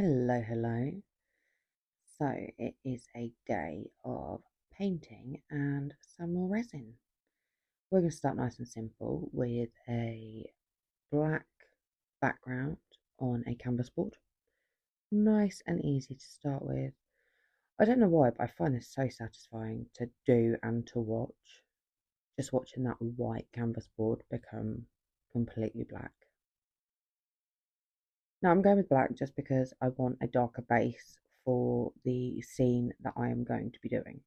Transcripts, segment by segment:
Hello. So it is a day of painting and some more resin. We're going to start nice and simple with a black background on a canvas board. Nice and easy to start with. I don't know why, but I find this so satisfying to do and to watch. Just watching that white canvas board become completely black. Now I'm going with black just because I want a darker base for the scene that I am going to be doing.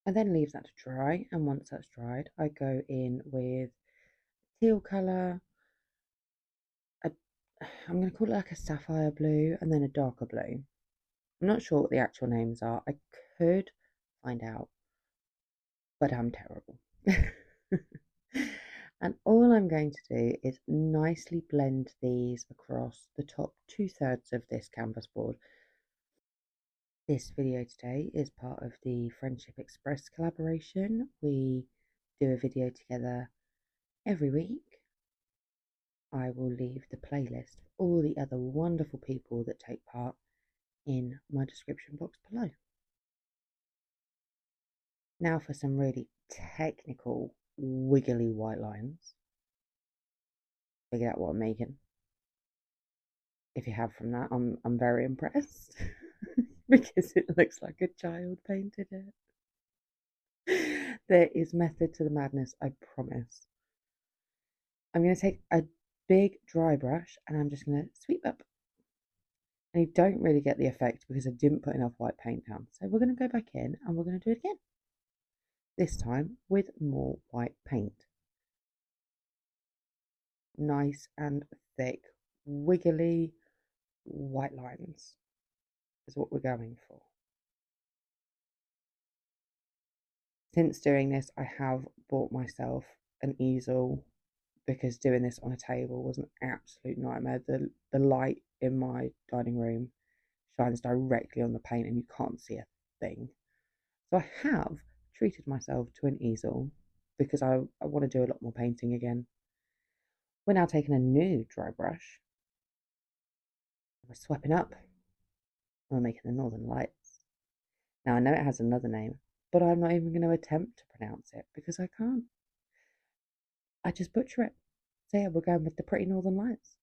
I then leave that to dry, and once that's dried, I go in with teal colour, I'm going to call it like a sapphire blue, and then a darker blue. I'm not sure what the actual names are. I could find out, but I'm terrible. And all I'm going to do is nicely blend these across the top 2/3 of this canvas board. This video today is part of the Friendship Express collaboration. We do a video together every week. I will leave the playlist of all the other wonderful people that take part in my description box below. Now for some really technical, wiggly white lines. Figure out what I'm making. If you have from that, I'm very impressed because it looks like a child painted it. There is method to the madness, I promise. I'm going to take a big dry brush and I'm just going to sweep up. And you don't really get the effect because I didn't put enough white paint down. So we're going to go back in and we're going to do it again. This time with more white paint. Nice and thick, wiggly white lines is what we're going for. Since doing this, I have bought myself an easel because doing this on a table was an absolute nightmare. The light in my dining room shines directly on the paint and you can't see a thing. So I have treated myself to an easel because I want to do a lot more painting again. We're now taking a new dry brush. We're swapping up. We're making the Northern Lights. Now I know it has another name, but I'm not even going to attempt to pronounce it because I can't. I just butcher it. So yeah, we're going with the Pretty Northern Lights.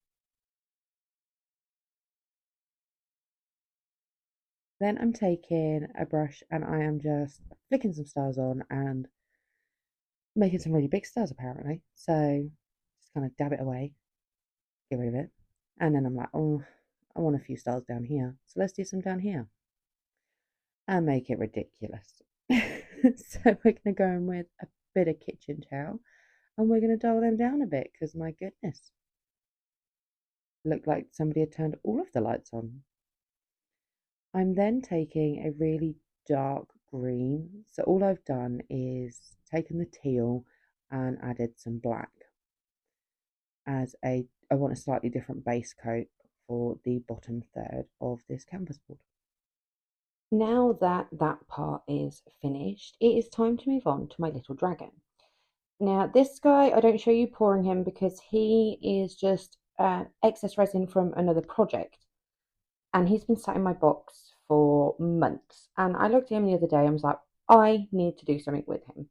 Then I'm taking a brush and I am just flicking some stars on and making some really big stars apparently. So just kind of dab it away, get rid of it. And then I'm like, oh, I want a few stars down here. So let's do some down here. And make it ridiculous. So we're going to go in with a bit of kitchen towel and we're going to dull them down a bit because my goodness. Looked like somebody had turned all of the lights on. I'm then taking a really dark green. So all I've done is taken the teal and added some black as I want a slightly different base coat for the bottom third of this canvas board. Now that that part is finished, it is time to move on to my little dragon. Now this guy, I don't show you pouring him because he is just excess resin from another project. And he's been sat in my box for months. And I looked at him the other day and was like, I need to do something with him.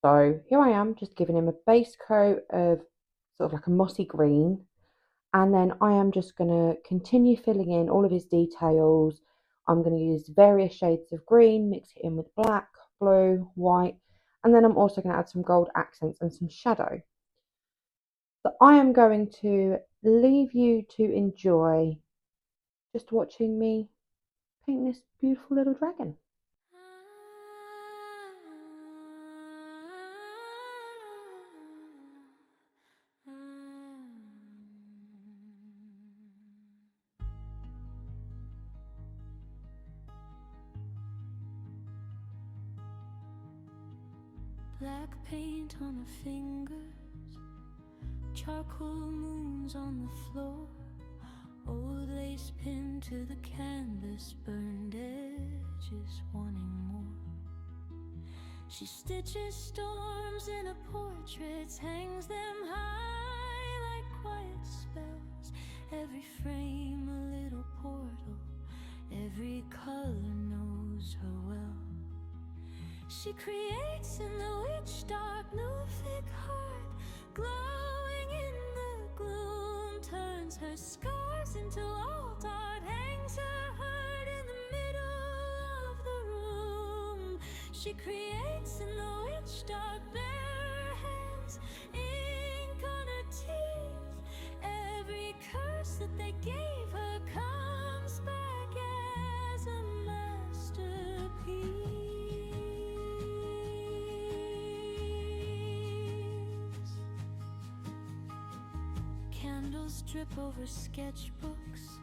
So here I am, just giving him a base coat of sort of like a mossy green. And then I am just going to continue filling in all of his details. I'm going to use various shades of green, mix it in with black, blue, white. And then I'm also going to add some gold accents and some shadow. So I am going to leave you to enjoy just watching me paint this beautiful little dragon. Black paint on the fingers, charcoal moons on the floor, old lace pinned to the canvas, burned edges wanting more. She stitches storms in her portraits, hangs them high like quiet every frame a little portal, every color knows her well. She creates in the witch dark new thick heart, glowing in the gloom, turns her scars into alt art, hangs her heart in the middle of the room. She creates in the witch dark, bare hands, ink on her teeth. Every curse that they gave her comes back as a masterpiece. Candles drip over sketchbooks,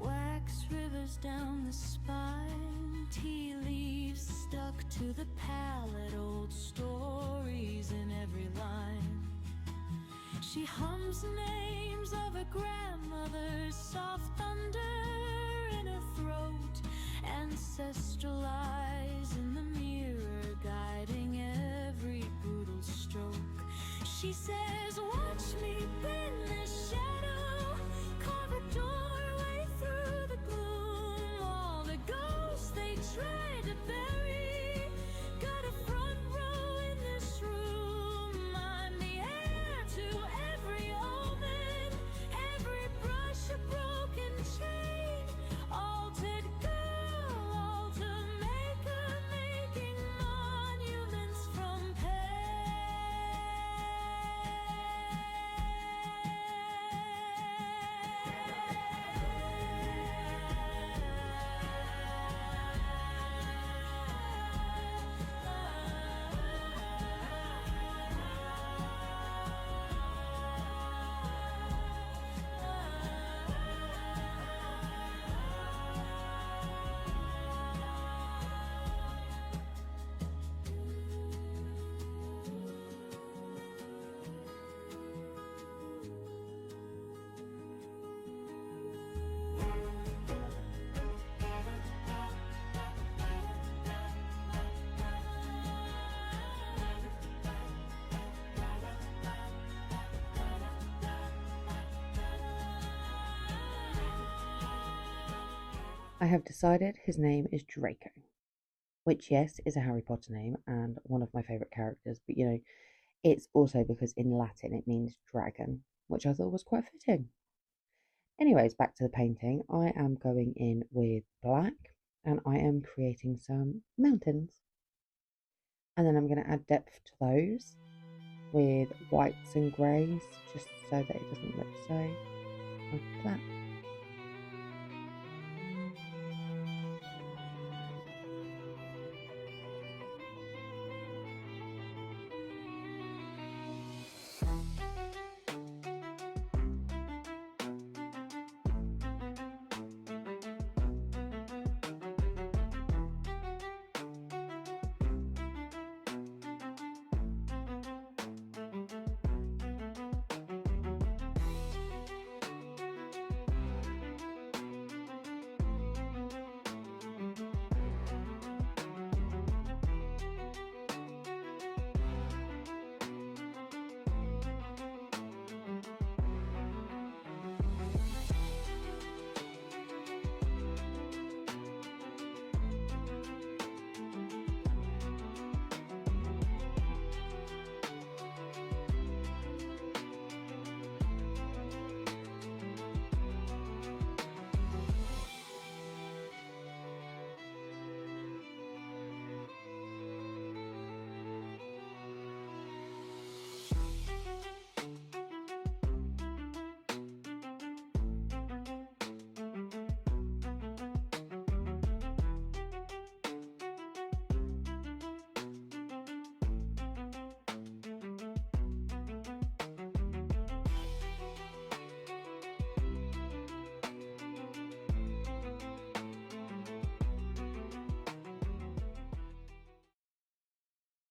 wax rivers down the spine, tea leaves stuck to the palette, old stories in every line. She hums names of her grandmother's, soft thunder in her throat, ancestral eyes in the mirror guiding every brutal stroke. She says, watch me bend this shadow, carve a doorway through the gloom. All the ghosts they tried to bury got a front row in this room. I'm the heir to every omen, every brush a broken chain, altered girl, altar maker, making monuments from pain. I have decided his name is Draco, which, yes, is a Harry Potter name and one of my favourite characters, but it's also because in Latin it means dragon, which I thought was quite fitting. Anyways, back to the painting. I am going in with black and I am creating some mountains. And then I'm going to add depth to those with whites and greys, just so that it doesn't look so flat.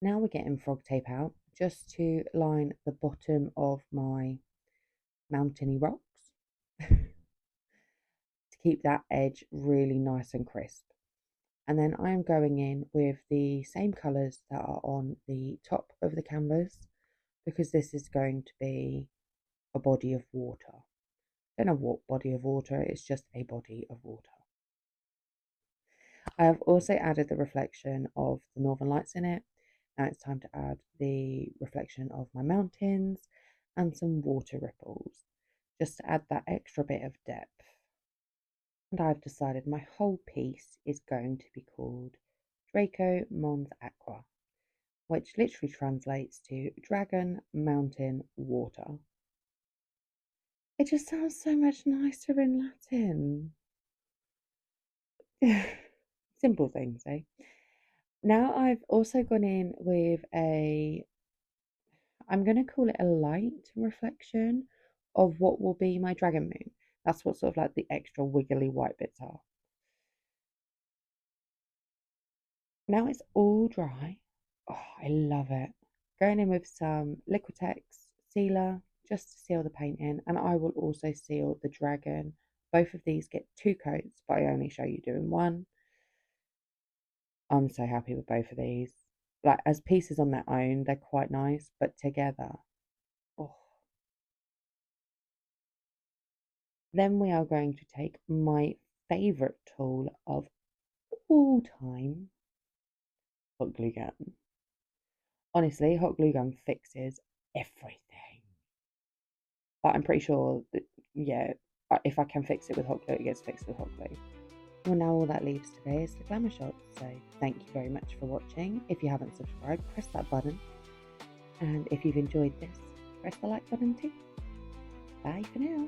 Now we're getting frog tape out just to line the bottom of my mountainy rocks to keep that edge really nice and crisp. And then I am going in with the same colours that are on the top of the canvas, because this is going to be a body of water. Don't know what body of water, it's just a body of water. I have also added the reflection of the Northern Lights in it. Now it's time to add the reflection of my mountains and some water ripples, just to add that extra bit of depth. And I've decided my whole piece is going to be called Draco Mons Aqua, which literally translates to Dragon Mountain Water. It just sounds so much nicer in Latin. Simple things, eh? Now I've also gone in with I'm going to call it a light reflection of what will be my dragon moon. That's what sort of like the extra wiggly white bits are. Now it's all dry. Oh, I love it. Going in with some Liquitex sealer just to seal the paint in, and I will also seal the dragon. Both of these get 2 coats, but I only show you doing one. I'm so happy with both of these. Like, as pieces on their own, they're quite nice, but together, oh. Then we are going to take my favourite tool of all time, hot glue gun. Honestly, hot glue gun fixes everything. But I'm pretty sure that, yeah, if I can fix it with hot glue, it gets fixed with hot glue. Well, now all that leaves today is the glamour shot. So thank you very much for watching. If you haven't subscribed, press that button. And if you've enjoyed this, press the like button too. Bye for now.